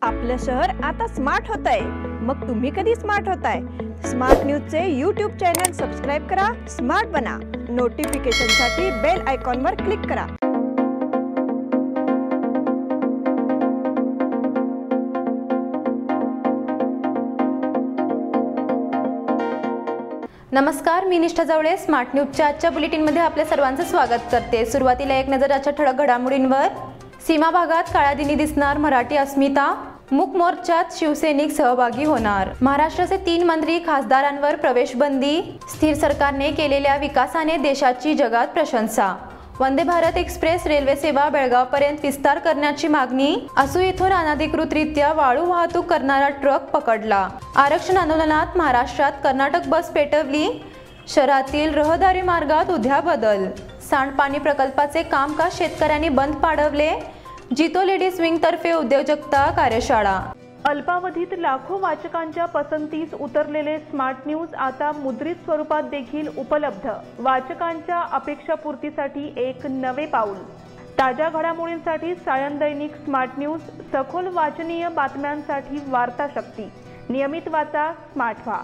आपलं शहर आता स्मार्ट होत आहे। मग तुम्ही कधी स्मार्ट होताय? स्मार्ट न्यूजचे YouTube चॅनल सबस्क्राइब करा, स्मार्ट बना। नोटिफिकेशनसाठी बेल आयकॉनवर क्लिक करा। नमस्कार, मी निष्ठा जवळे स्मार्ट न्यूजच्या आजच्या बुलेटिनमध्ये आपल्या सर्वांचं स्वागत करते। सुरुवातीला एक नजर आजच्या ठळक घडामोडींवर। सीमा भागात काळ्या दिनी दिसणार मराठी अस्मिता, मूक मोर्चात शिवसैनिक सहभागी होणार। महाराष्ट्राचे 3 मंत्री खासदारांवर प्रवेशबंदी, स्थिर सरकारने केलेल्या विकासाने देशाची जगात प्रशंसा। वंदे भारत एक्सप्रेस रेल्वे सेवा बेळगावपर्यंत विस्तार करण्याची मागणी। आसू येथून अनधिकृतरित्या वाळू वाहतूक करणारा ट्रक पकडला। आरक्षण आंदोलनात महाराष्ट्रात कर्नाटक बस पेटवली। शहरातील रहदारी मार्गात उद्या बदल। सांडपाणी प्रकल्पाचे कामकाज शेतकऱ्यांनी बंद पाडवले। जितो लेडीज विंग तर्फे उद्योजकता कार्यशाळा। अल्पावधीत लाखो वाचकांच्या पसंतीस उतरलेले स्मार्ट न्यूज आता मुद्रित स्वरूपात देखील उपलब्ध। वाचकांच्या अपेक्षापूर्तीसाठी एक नवे पाऊल। ताज्या घडामोडींसाठी सायन दैनिक स्मार्ट न्यूज, सखोल वाचनीय बातम्यांसाठी वार्ता शक्ती। नियमित वाचा, स्मार्ट व्हा।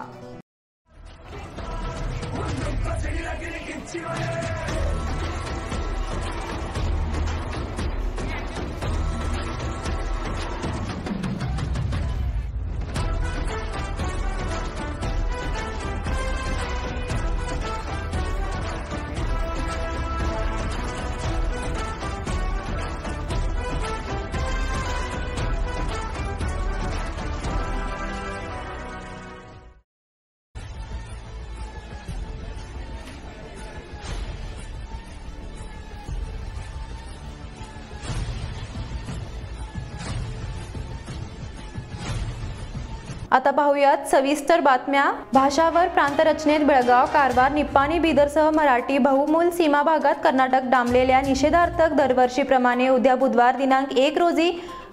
आता पाहूयात सविस्तर बातम्या। भाषावर प्रांतरचनेत बेळगाव, कारवार, निपाणी, बीदरसह मराठी बहुमूल सीमा भागात कर्नाटक डांबलेल्या निषेधार्थक दरवर्षीप्रमाणे उद्या बुधवार दिनांक 1 रोजी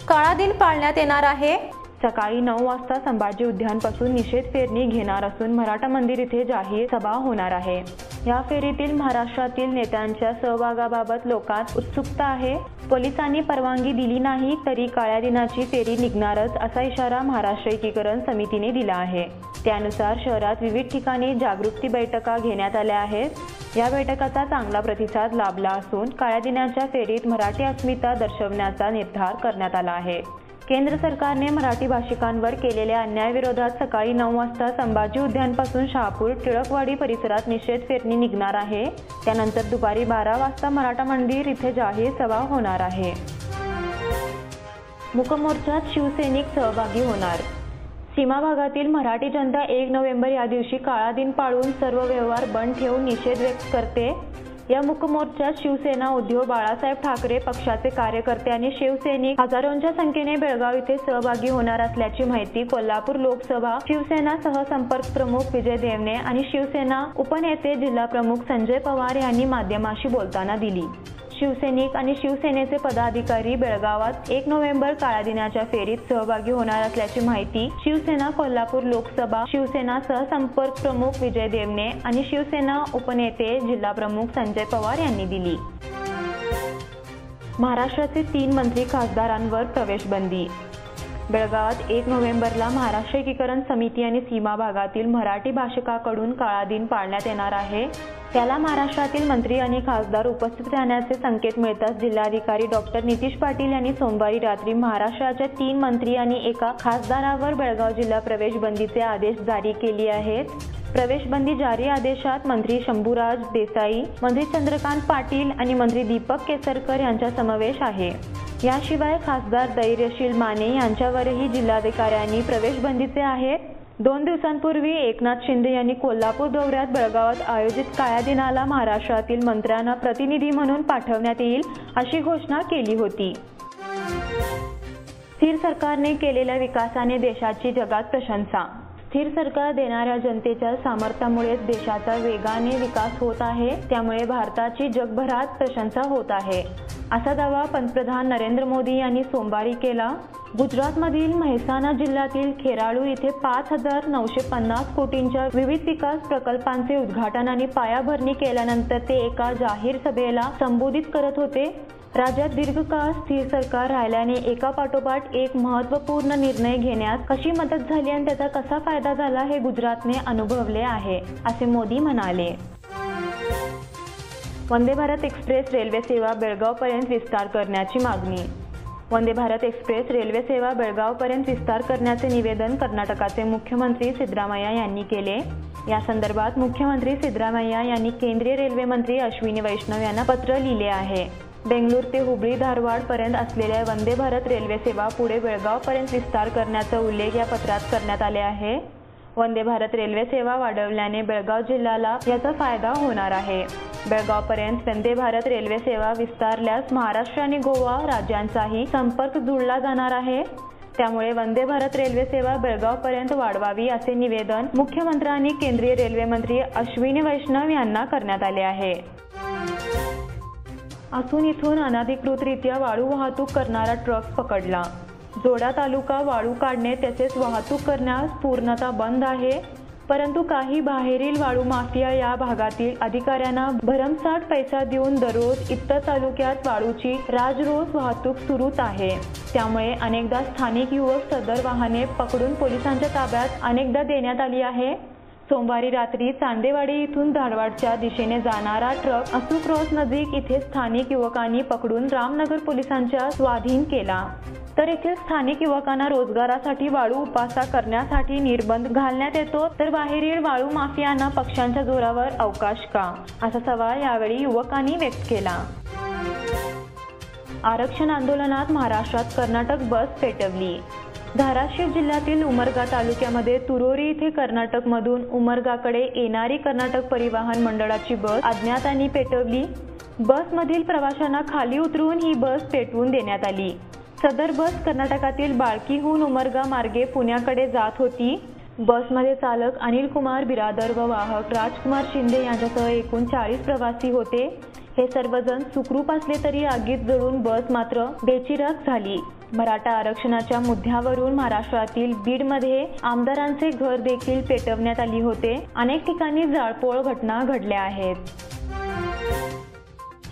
काळा दिन पाळण्यात येणार आहे। सकाळी 9 वाजता संभाजी उद्यानपासून निषेध फेरणी घेणार असून मराठा मंदिर इथे जाहीर सभा होणार आहे। या फेरीतील महाराष्ट्रातील नेत्यांच्या सहभागाबाबत लोकांत उत्सुकता आहे। पोलिसांनी परवानगी दिली नाही तरी काळ्या दिनाची फेरी निघणारच असा इशारा महाराष्ट्र एकीकरण समितीने दिला आहे। त्यानुसार शहरात विविध ठिकाणी जागृती बैठका घेण्यात आल्या आहेत। या बैठकाचा चांगला प्रतिसाद लाभला असून काळ्या दिनाच्या फेरीत मराठी अस्मिता दर्शवण्याचा निर्धार करण्यात आला आहे। केंद्र सरकारने मराठी भाषिकांवर केलेल्या अन्यायाविरोधात सकाळी 9 वाजता संभाजी उद्यानपासून शहापूर, टिळकवाडी परिसरात निषेध फेरणी निघणार आहे। त्यानंतर दुपारी 12 वाजता मराठा मंदिर इथे जाहीर सभा होणार आहे। मूक मोर्चात शिवसैनिक सहभागी होणार। सीमा भागातील मराठी जनता 1 नोव्हेंबर या दिवशी काळा दिन पाळून सर्व व्यवहार बंद ठेवून निषेध व्यक्त करते। या मूक मोर्चात शिवसेना, उद्धव बाळासाहेब ठाकरे पक्षाचे कार्यकर्ते आणि शिवसैनिक हजारोंच्या संख्येने बेळगाव येथे सहभागी होणार असल्याची माहिती कोल्हापूर लोकसभा शिवसेना सहसंपर्क प्रमुख विजय देवणे आणि शिवसेना उपनेते जिल्हा प्रमुख संजय पवार यांनी माध्यमांशी बोलताना दिली। शिवसैनिक आणि शिवसेनेचे पदाधिकारी बेळगावात 1 नोव्हेंबर काळ्या दिनाच्या फेरीत सहभागी होणार असल्याची माहिती शिवसेना कोल्हापूर लोकसभा शिवसेना सहसंपर्क प्रमुख विजय देवणे आणि शिवसेना उपनेते जिल्हा प्रमुख संजय पवार यांनी दिली। महाराष्ट्राचे 3 मंत्री खासदारांवर प्रवेशबंदी। बेळगावात 1 नोव्हेंबरला महाराष्ट्र एकीकरण समिती आणि सीमा भागातील मराठी भाषिकांकडून काळा दिन पाळण्यात येणार आहे। त्याला महाराष्ट्रातील मंत्री आणि खासदार उपस्थित राहण्याचे संकेत मिळताच जिल्हाधिकारी डॉक्टर नितीश पाटील यांनी सोमवारी रात्री महाराष्ट्राच्या 3 मंत्री आणि एका खासदारावर बेळगाव जिल्हा प्रवेशबंदीचे आदेश जारी केले आहेत। प्रवेशबंदी जारी आदेशात मंत्री शंभूराज देसाई, मंत्री चंद्रकांत पाटील आणि मंत्री दीपक केसरकर यांचा समावेश आहे। याशिवाय खासदार धैर्यशील माने यांच्यावरही जिल्हाधिकाऱ्यांनी प्रवेशबंदीचे आहे। 2 दिवसांपूर्वी एकनाथ शिंदे यांनी कोल्हापूर दौऱ्यात बेळगावात आयोजित काळ्या दिनाला महाराष्ट्रातील मंत्र्यांना प्रतिनिधी म्हणून पाठवण्यात येईल अशी घोषणा केली होती। स्थिर सरकारने केलेल्या विकासाने देशाची जगात प्रशंसा। स्थिर सरकार देणाऱ्या जनतेच्या सामर्थ्यामुळेच देशाचा वेगाने विकास होत आहे। त्यामुळे भारताची जगभरात प्रशंसा होत आहे असा दावा पंतप्रधान नरेंद्र मोदी यांनी सोमवारी केला। गुजरातमधील मेहसाणा जिल्ह्यातील खेराळू इथे 5,950 कोटींच्या विविध विकास प्रकल्पांचे उद्घाटन आणि पायाभरणी केल्यानंतर ते एका जाहीर सभेला संबोधित करत होते। राज्यात दीर्घकाळ स्थिर सरकार राहिल्याने एकापाठोपाठ एक महत्त्वपूर्ण निर्णय घेण्यास कशी मदत झाली आणि त्याचा कसा फायदा झाला हे गुजरातने अनुभवले आहे, असे मोदी म्हणाले. वंदे भारत एक्सप्रेस रेल्वे सेवा बेळगावपर्यंत विस्तार करण्याची मागणी. वंदे भारत एक्सप्रेस रेल्वे सेवा बेळगावपर्यंत विस्तार करण्याचे निवेदन कर्नाटकाचे मुख्यमंत्री सिद्धरामय्या यांनी केले. या संदर्भात मुख्यमंत्री सिद्धरामय्या यांनी केंद्रीय रेल्वे मंत्री अश्विनी वैष्णव यांना पत्र लिहिले आहे. बेंगळूर ते हुबळी धारवाड पर्यंत असलेल्या वंदे भारत रेल्वे सेवा पुढे बेळगावपर्यंत विस्तार करण्याचा उल्लेख या पत्रात करण्यात आले आहे. वंदे भारत रेल्वे सेवा वाढवल्याने बेळगाव जिल्ह्याला याचा फायदा होणार आहे. बेळगावपर्यंत वंदे भारत रेल्वे सेवा विस्तारल्यास महाराष्ट्र आणि गोवा राज्यांचाही संपर्क जुळला जाणार आहे. त्यामुळे वंदे भारत रेल्वे सेवा बेळगावपर्यंत वाढवावी असे निवेदन मुख्यमंत्र्यांनी केंद्रीय रेल्वे मंत्री अश्विनी वैष्णव यांना करण्यात आले आहे. असून इथून अनधिकृतरित्या वाळू वाहतूक करणारा ट्रक पकडला. जोडा तालुका वाळू काढणे तसेच वाहतूक करण्यास पूर्णतः बंद आहे. परंतु काही बाहेरील वाळू माफिया या भागातील अधिकाऱ्यांना भरमसाठ पैसा देऊन दररोज इतर तालुक्यात वाळूची राजरोस वाहतूक सुरूच आहे. त्यामुळे अनेकदा स्थानिक युवक सदर वाहने पकडून पोलिसांच्या ताब्यात अनेकदा देण्यात आली आहे. सोमवारी रात्री चांदेवाडी इथून धारवाडच्या दिशेने जाणारा ट्रक असू क्रॉस नजीक इथे स्थानिक युवकांनी पकडून रामनगर पोलिसांच्या स्वाधीन केला. तर येथील स्थानिक युवकांना रोजगारासाठी वाळू उपसा करण्यासाठी निर्बंध घालण्यात येतो, तर बाहेरील वाळू माफियांना पक्षांच्या जोरावर अवकाश का, असा सवाल यावेळी युवकांनी व्यक्त केला. आरक्षण आंदोलनात महाराष्ट्रात कर्नाटक बस पेटवली. धाराशिव जिल्ह्यातील उमरगा तालुक्यामध्ये तुरोरी इथे कर्नाटकमधून उमरगाकडे येणारी कर्नाटक परिवहन मंडळाची बस अज्ञातांनी पेटवली. बसमधील प्रवाशांना खाली उतरवून ही बस पेटवून देण्यात आली. सदर बस कर्नाटकातील बाळकीहून उमरगा मार्गे पुण्याकडे जात होती. बसमध्ये चालक अनिल कुमार बिरादर व वाहक राजकुमार शिंदे यांच्यासह एकूण 40 प्रवासी होते. हे सर्वजण सुखरूप असले तरी आगीत जळून बस मात्र बेचिराख झाली. मराठा आरक्षणाच्या मुद्द्यावरून महाराष्ट्रातील बीडमध्ये आमदारांचे घर देखील पेटवण्यात आली होते. अनेक ठिकाणी जाळपोळ घटना घडल्या आहेत.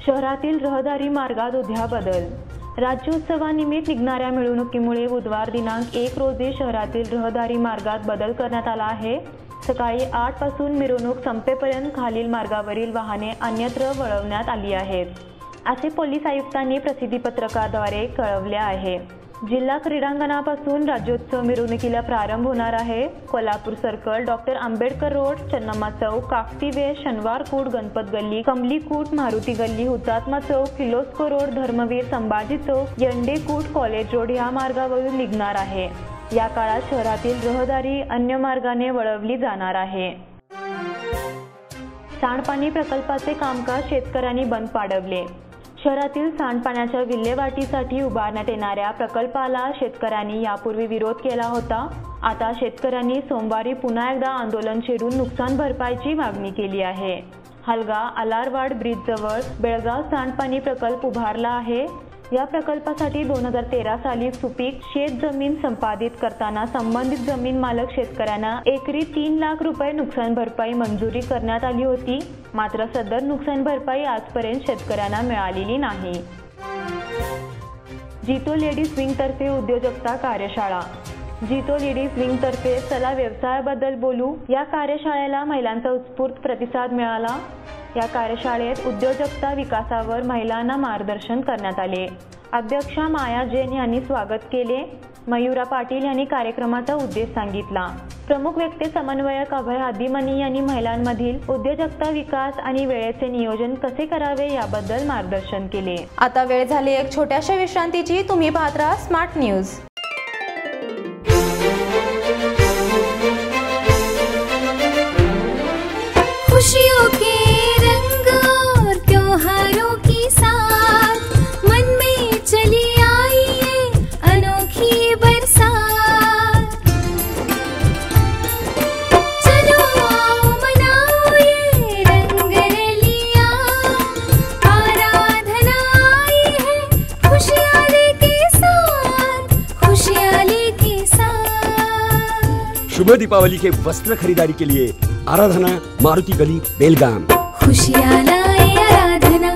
शहरातील रहदारी मार्गात उद्या बदल. राज्योत्सवानिमित्त निघणाऱ्या मिरवणुकीमुळे बुधवार दिनांक 1 रोजी शहरातील रहदारी मार्गात बदल करण्यात आला आहे. सकाळी 8 पासून मिरवणूक संपेपर्यंत खालील मार्गावरील वाहने अन्यत्र वळवण्यात आली आहेत, असे पोलीस आयुक्तांनी प्रसिद्धीपत्रकाद्वारे कळवले आहे. जिल्हा क्रीडांगणापासून राज्योत्सव मिरवणुकीला प्रारंभ होणार आहे. Kolhapur circle, doctor Ambedkar road, Channamma Chowk, Kakati वे, Shaniwar Khut, Ganpat Galli, Kamli Khut, Maruti Galli, Hutatma Chowk, Kirloskar road, Dharmaveer, Sambhaji Chowk, Yande Khut, college road या मार्गावरून निघणार आहे. या काळात शहरातील रहदारी अन्य मार्गाने वळवली जाणार आहे. सांडपाणी प्रकल्पाचे कामकाज शेतकऱ्यांनी बंद पाडवले. शहरातील सांडपाण्याच्या विल्हेवाटीसाठी उभारण्यात येणाऱ्या प्रकल्पाला शेतकऱ्यांनी यापूर्वी विरोध केला होता. आता शेतकऱ्यांनी सोमवारी पुन्हा एकदा आंदोलन छेडून नुकसान भरपाईची मागणी केली आहे. हलगा अलारवाड ब्रिजजवळ बेळगाव सांडपाणी प्रकल्प उभारला आहे. या प्रकल्पासाठी 2013 साली सुपीक शेत जमीन संपादित करताना संबंधित जमीन मालक शेतकऱ्यांना एकरी 3 लाख रुपये नुकसान भरपाई मंजुरी करण्यात आली होती. मात्र सदर नुकसान भरपाई आजपर्यंत शेतकऱ्यांना मिळालेली नाही. जितो लेडीज विंगतर्फे उद्योजकता कार्यशाळा. जितो लेडीज विंगतर्फे चला व्यवसायाबद्दल बोलू या कार्यशाळेला महिलांचा उत्स्फूर्त प्रतिसाद मिळाला. या कार्यशाळेत उद्योजकता विकासावर महिलांना मार्गदर्शन करण्यात आले. अध्यक्षा माया जैन यांनी स्वागत केले. मयुरा पाटील यांनी कार्यक्रमाचा उद्देश सांगितला. प्रमुख व्यक्ती समन्वयक अभय हादीमनी यांनी महिलांमधील उद्योजकता विकास आणि वेळेचे नियोजन कसे करावे याबद्दल मार्गदर्शन केले. आता वेळ झाली एक छोट्याशा विश्रांतीची. तुम्ही पाहत राहा स्मार्ट न्यूज. खुशियों के रंग और त्योहारों की साथ मन में चली आई है अनोखी बरसात. चलो आओ मनाओ ये रंग रलियां, आराधना आई है खुशियाँ लेके साथ, खुशियाँ लेके साथ. शुभ दीपावली के वस्त्र खरीदारी के लिए आराधना, मारुति गली, बेलगाम. खुशियाँ लाए आराधना.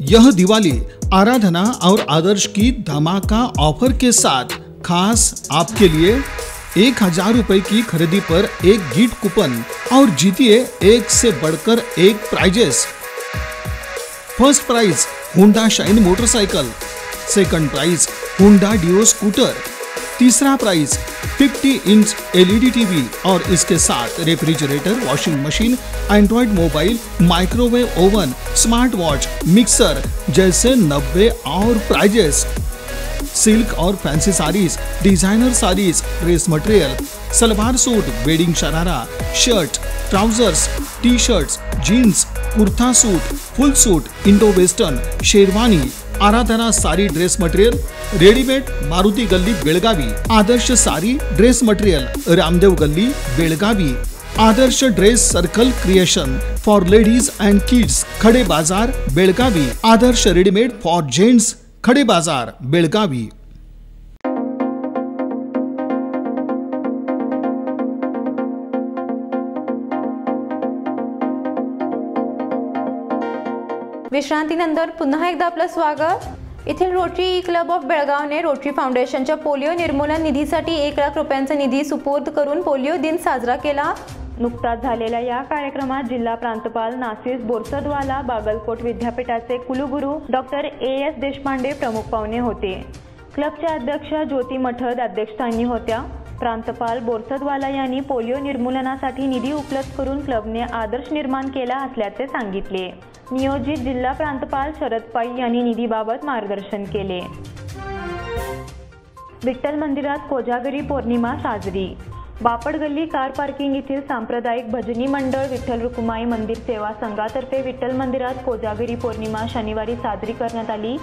यह दिवाली आराधना और आदर्श की धमाका ऑफर के साथ खास आपके लिए 1000 रुपए की खरीदी पर एक गिफ्ट कूपन और जीतिए एक से बढ़कर एक prizes. First prize Honda Shine motorcycle, second prize Honda Dio scooter, तीसरा प्राइज 50 इंच LED टीवी और इसके साथ refrigerator, washing machine, android mobile, microwave oven, smart watch, mixer जैसे 90 और प्राइजेस। सिल्क और fancy saris, designer saris, dress material, salwar suit, wedding sharara, shirt, trousers, T shirts, jeans, kurta suit, full suit, Indo western, sherwani, Aradhana sari dress material, readymade, Maruti Galli Belagavi, Adarsh sari dress material, Ramdev Galli Belagavi, Adarsh dress circle creation for ladies and kids, Khade Bazaar Belagavi, Adarsh readymade for gents, Khade Bazaar Belagavi. विश्रांतीनंतर पुन्हा एकदा आपलं स्वागत। येथील Rotary club of बेळगावने Rotary फाउंडेशनच्या polio निर्मूलन निधीसाठी 1 लाख रुपयांचा निधी सुपूर्द करून पोलिओ दिन साजरा केला। नुकताच झालेल्या या कार्यक्रमात जिल्हा प्रांतपाल नासिस बोरसदवाला, बागलकोट विद्यापीठाचे कुलगुरू डॉक्टर AS देशपांडे प्रमुख पाहुणे होते। क्लबच्या अध्यक्ष ज्योती मठद अध्यक्षस्थानी होत्या। प्रांतपाल बोरसदवाला यांनी पोलिओ निर्मूलनासाठी निधी उपलब्ध करून क्लबने आदर्श निर्माण केला असल्याचे सांगितले। नियोजित जिल्हा प्रांतपाल शरद पाई यांनी निधीबाबत मार्गदर्शन केले। विठ्ठल मंदिरात कोजागरी पौर्णिमा साजरी। बापड गल्ली कार पार्किंग येथील सांप्रदायिक भजनी मंडळ विठ्ठल रुक्माई मंदिर सेवा संघातर्फे विठ्ठल मंदिरात कोजागरी पौर्णिमा शनिवारी साजरी करण्यात आली।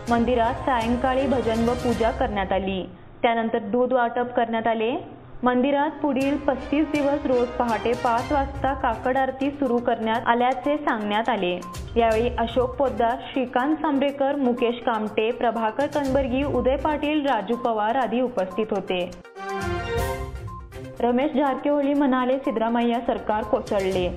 मंदिरात सायंकाळी भजन व पूजा करण्यात आली। त्यानंतर दूध वाटप करण्यात आले। मंदिरात पुढील 35 दिवस रोज पहाटे 5 वाजता काकड आरती सुरू करण्यात आल्याचे सांगण्यात आले। यावेळी अशोक पोद्दार, श्रीकांत सांब्रेकर, मुकेश कामटे, प्रभाकर कनबर्गी, उदय पाटील, राजू पवार आदी उपस्थित होते। रमेश जारकिहोली म्हणाले, सिद्धरामय्या सरकार कोसळले।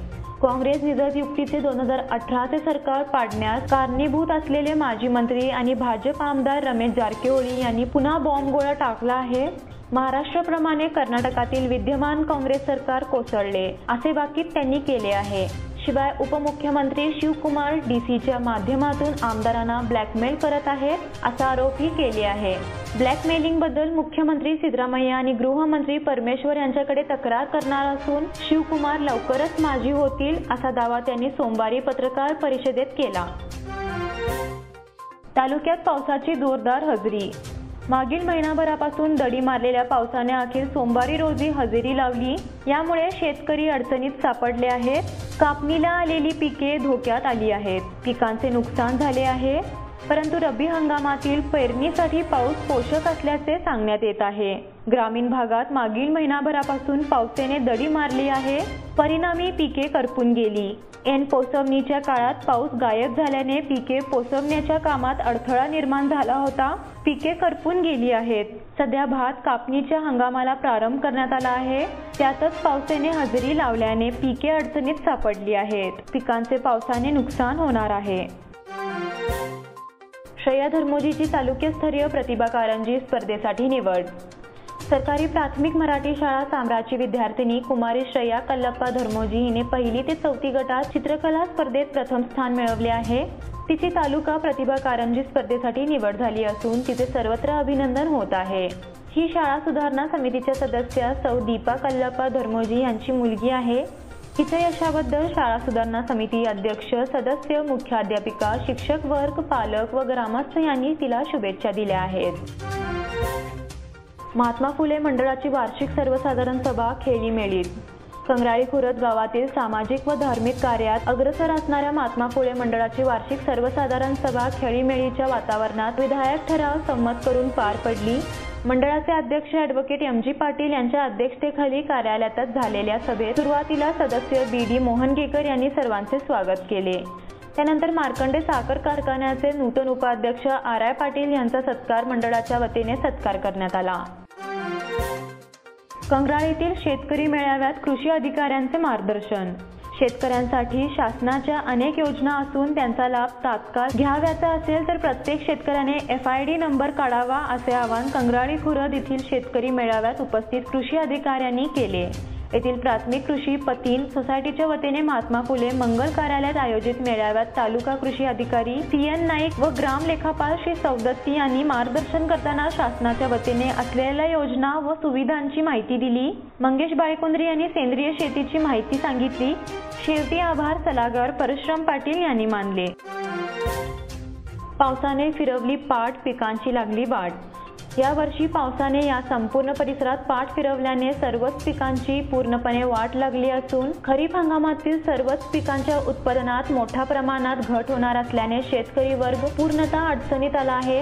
काँग्रेस विरोधी युक्तीचे 2018चे सरकार पाडण्यास कारणीभूत असलेले माजी मंत्री आणि भाजप आमदार रमेश जारकिहोली यांनी पुन्हा बॉम्बगोळा टाकला आहे। महाराष्ट्राप्रमाणे कर्नाटकातील विद्यमान काँग्रेस सरकार कोसळले असे भाकीत त्यांनी केले आहे। शिवाय उपमुख्यमंत्री शिवकुमार DCच्या माध्यमातून आमदारांना ब्लॅकमेल करत आहेत असा आरोपही केले आहे। ब्लॅकमेलिंग बद्दल मुख्यमंत्री सिद्धरामय्या आणि गृहमंत्री परमेश्वर यांच्याकडे तक्रार करणार असून शिवकुमार लवकरच माजी होतील असा दावा त्यांनी सोमवारी पत्रकार परिषदेत केला। तालुक्यात पावसाची जोरदार हजेरी। मागील महिनाभरापासून दडी मारलेल्या पावसाने अखेर सोमवारी रोजी हजेरी लावली। यामुळे शेतकरी अडचणीत सापडले आहेत। कापणीला आलेली पिके धोक्यात आली आहेत। पिकांचे नुकसान झाले आहे, परंतु रब्बी हंगामातील पेरणीसाठी पाऊस पोषक असल्याचे सांगण्यात येत आहे। ग्रामीण भागात मागील महिनाभरापासून पावसाने दडी मारली आहे, परिणामी पिके करपून गेली। ऐन पोसवणीच्या काळात पाऊस गायब झाल्याने पिके पोसवण्याच्या कामात अडथळा निर्माण झाला होता। पिके करपून गेली आहेत। सध्या भात कापणीच्या हंगामाला प्रारंभ करण्यात आला आहे, त्यातच पावसाने हजेरी लावल्याने पिके अडचणीत सापडली आहेत। पिकांचे पावसाने नुकसान होणार आहे। श्रेया धर्मोजीची तालुकास्तरीय प्रतिभा कारंजी स्पर्धेसाठी निवड। सरकारी प्राथमिक मराठी शाळा साम्राची विद्यार्थिनी कुमारी श्रेया कल्लप्पा धर्मोजी हिने 1ली ते 4थी गटात चित्रकला स्पर्धेत प्रथम स्थान मिळवले आहे। तिची तालुका प्रतिभा कारंजी स्पर्धेसाठी निवड झाली असून तिचे सर्वत्र अभिनंदन होत आहे। ही शाळा सुधारणा समितीच्या सदस्य सौ दीपा कल्लप्पा धर्मोजी यांची मुलगी आहे। हिच्या यशाबद्दल शाळा सुधारणा समिती अध्यक्ष, सदस्य, मुख्याध्यापिका, शिक्षक वर्ग, पालक व ग्रामस्थ यांनी तिला शुभेच्छा दिल्या आहेत। महात्मा फुले मंडळाची वार्षिक सर्वसाधारण सभा खेळीमेळीत। कंगराळी खुर्द गावातील सामाजिक व धार्मिक कार्यात अग्रसर असणाऱ्या महात्मा फुले मंडळाची वार्षिक सर्वसाधारण सभा खेळीमेळीच्या वातावरणात विधायक ठराव संमत करून पार पडली। मंडळाचे अध्यक्ष ॲडव्होकेट MG पाटील यांच्या अध्यक्षतेखाली कार्यालयातच झालेल्या सभेत सुरुवातीला सदस्य BD मोहनगेकर यांनी सर्वांचे स्वागत केले। त्यानंतर मार्कंडे साखर कारखान्याचे नूतन उपाध्यक्ष RI पाटील यांचा सत्कार मंडळाच्या वतीने सत्कार करण्यात आला। कंगराळीतील शेतकरी मेळाव्यात कृषी अधिकाऱ्यांचे मार्गदर्शन। शेतकऱ्यांसाठी शासनाच्या अनेक योजना असून त्यांचा लाभ तात्काळ घ्यावयाचा असेल तर प्रत्येक शेतकऱ्याने FID नंबर काढावा असे आवाहन कंगराळी खुर्द येथील शेतकरी मेळाव्यात उपस्थित कृषी अधिकाऱ्यांनी केले। येथील प्राथमिक कृषी पतीन सोसायटीच्या वतीने महात्मा फुले मंगल कार्यालयात आयोजित मेळाव्यात तालुका कृषी अधिकारी CN नाईक व ग्राम लेखापाल श्री सौदत्ती यांनी मार्गदर्शन करताना शासनाच्या वतीने असलेल्या योजना व सुविधांची माहिती दिली। मंगेश बाळकुंद्री यांनी सेंद्रिय शेतीची माहिती सांगितली। शेवटी आभार सल्लागार परशुराम पाटील यांनी मानले। पावसाने फिरवली पाठ, पिकांची लागली वाट। यावर्षी पावसाने या संपूर्ण परिसरात पाठ फिरवल्याने सर्वच पिकांची पूर्णपणे वाट लागली असून खरीप हंगामातील सर्वच पिकांच्या उत्पादनात मोठ्या प्रमाणात घट होणार असल्याने शेतकरी वर्ग पूर्णतः अडचणीत आला आहे।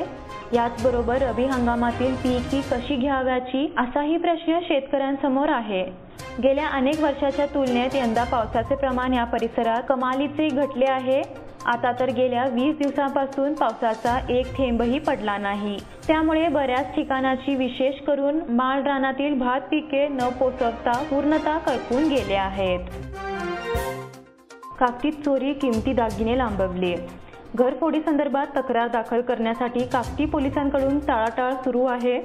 याचबरोबर रबी हंगामातील पीक कशी घ्यावयाची असाही प्रश्न शेतकऱ्यांसमोर आहे। गेल्या अनेक वर्षाच्या तुलनेत यंदा पावसाचे प्रमाण या परिसरात कमालीचे घटले आहे। आता तर गेल्या 20 दिवसांपासून पावसाचा एक थेंबही पडला नाही। त्यामुळे बऱ्याच ठिकाणाची विशेष करून माळ रानातील भात पिके न पोचवता पूर्णतः करपून गेले आहेत। काकतीत चोरी, किमती दागिने लांबवले। घरफोडी संदर्भात तक्रार दाखल करण्यासाठी काकती पोलिसांकडून टाळाटाळ सुरू आहे।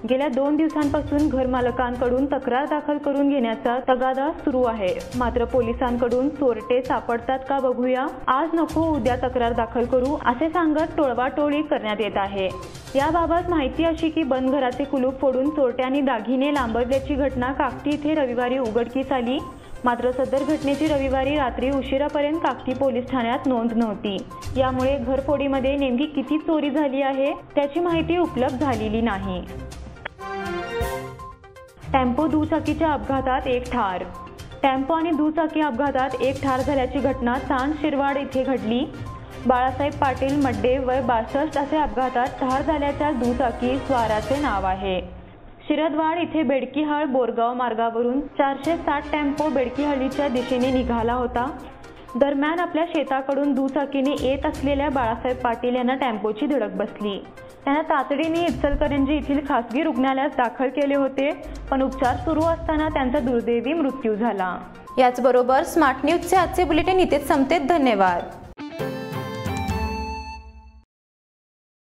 गेल्या 2 दिवसांपासून घरमालकांकडून तक्रार दाखल करून घेण्याचा तगादा सुरू आहे। मात्र पोलिसांकडून चोरटे सापडतात का बघूया, आज नको उद्या तक्रार दाखल करू असे सांगत टोळवाटोळी करण्यात येत आहे। याबाबत माहिती अशी की बंद घराचे कुलूप फोडून चोरट्यांनी दागिने लांबवल्याची घटना काकती येथे रविवारी उघडकीस आली। मात्र सदर घटनेची रविवारी रात्री उशिरापर्यंत काकती पोलीस ठाण्यात नोंद नव्हती। यामुळे घरफोडीमध्ये नेमकी किती चोरी झाली आहे त्याची माहिती उपलब्ध झालेली नाही। टेम्पो दुचाकीच्या अपघातात एक ठार। टेम्पो आणि दुचाकी अपघातात एक ठार झाल्याची घटना सांड शिरवाड येथे घडली। बाळासाहेब पाटील मड्डे वय 62 असे अपघातात ठार झाल्याच्या दुचाकी स्वाराचे नाव आहे। शिरदवाड इथे बेडकीहाळ बोरगाव मार्गावरून 460 टेम्पो बेडकीहळ्ळीच्या दिशेने निघाला होता। दरम्यान आपल्या शेताकडून दुचाकीने येत असलेल्या बाळासाहेब पाटील यांना टेम्पोची धडक बसली। त्यांना तातडीने इचलकरंजी येथील खासगी रुग्णालयात दाखल केले होते, पण उपचार सुरू असताना त्यांचा दुर्दैवी मृत्यू झाला। याचबरोबर स्मार्ट न्यूजचे आजचे बुलेटिन इथेच संपते। धन्यवाद।